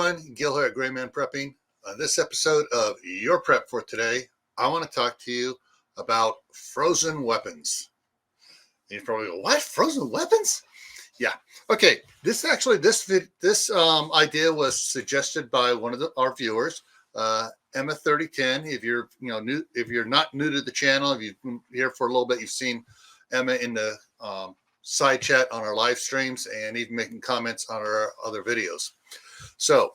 everyone, Gil here at GrayManPrepping. On this episode of Your Prep for Today, I want to talk to you about frozen weapons. And you probably go, what? Frozen weapons? Yeah. Okay. This idea was suggested by one of our viewers, Emma 3010. If you're new, if you're not new to the channel, if you've been here for a little bit, you've seen Emma in the side chat on our live streams and even making comments on our other videos. So,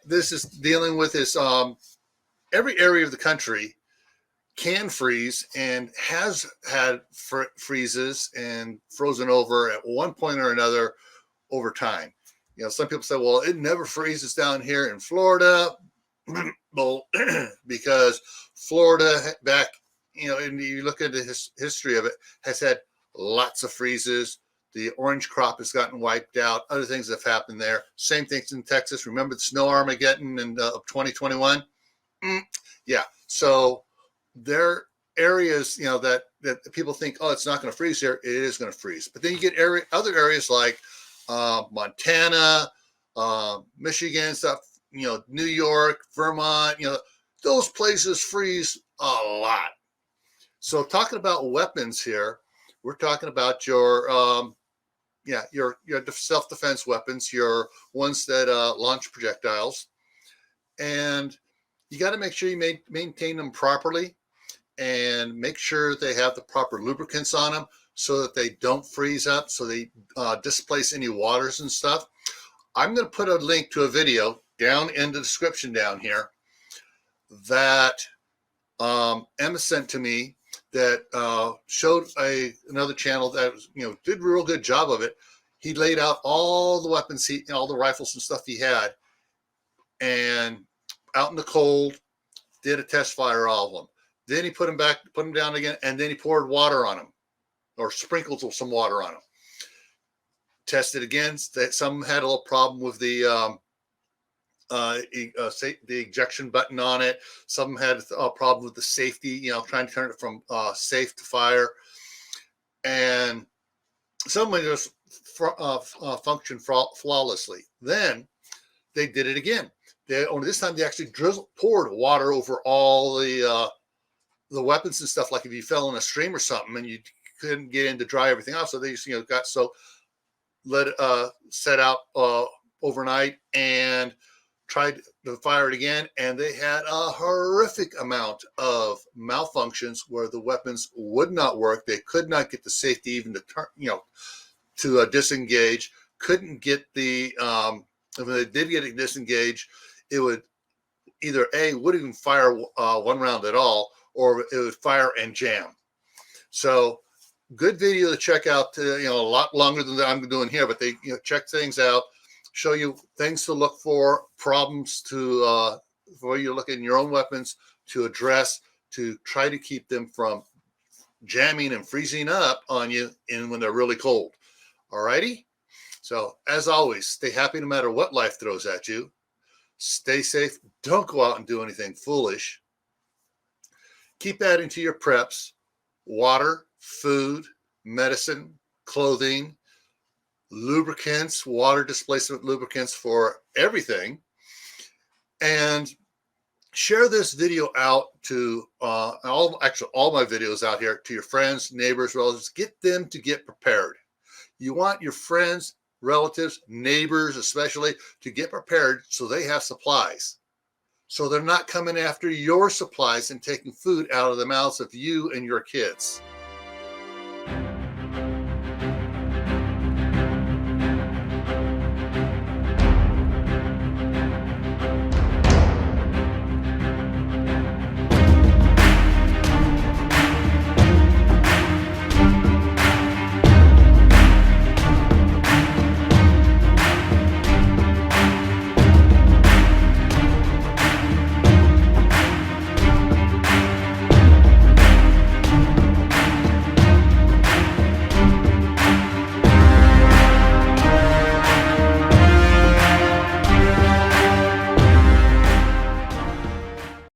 this is dealing with is every area of the country can freeze and has had freezes and frozen over at one point or another over time. Some people say, well, it never freezes down here in Florida. Well, because Florida back, and you look at the history of it, has had lots of freezes. The orange crop has gotten wiped out. Other things have happened there. Same things in Texas. Remember the snow Armageddon in of 2021? Yeah. So there are areas, that people think, oh, it's not going to freeze here. It is going to freeze. But then you get other areas like Montana, Michigan, stuff, New York, Vermont, those places freeze a lot. So talking about weapons here, we're talking about your self-defense weapons, your ones that launch projectiles, and you got to make sure you maintain them properly and make sure they have the proper lubricants on them so that they don't freeze up, so they displace any waters and stuff. I'm going to put a link to a video down in the description down here that Emma sent to me that showed another channel that did a real good job of it. He laid out all the weapons, all the rifles and stuff he had, and out in the cold, did a test fire all of them. Then he put them down again, and then he poured water on them, or sprinkled some water on them. Tested again. Some had a little problem with the ejection button on it. Some had a problem with the safety, trying to turn it from safe to fire, and some just function flawlessly. Then they did it again. Only this time they actually poured water over all the weapons and stuff. Like if you fell in a stream or something and you couldn't get in to dry everything off, so they just let it set out overnight and tried to fire it again, and they had a horrific amount of malfunctions where the weapons would not work. They could not get the safety even to turn, to disengage. Couldn't get the when they did get it disengaged, it would either wouldn't even fire one round at all, or it would fire and jam. So good video to check out. A lot longer than I'm doing here, but they check things out, show you things to look for, problems to for you look in your own weapons to address, to try to keep them from jamming and freezing up on you when they're really cold. Alrighty. So as always, stay happy no matter what life throws at you. Stay safe. Don't go out and do anything foolish. Keep adding to your preps: water, food, medicine, clothing, lubricants, water displacement lubricants for everything. And share this video out to all my videos out here to your friends, neighbors, relatives. Get them to get prepared. You want your friends, relatives, neighbors especially to get prepared so they have supplies, so they're not coming after your supplies and taking food out of the mouths of you and your kids.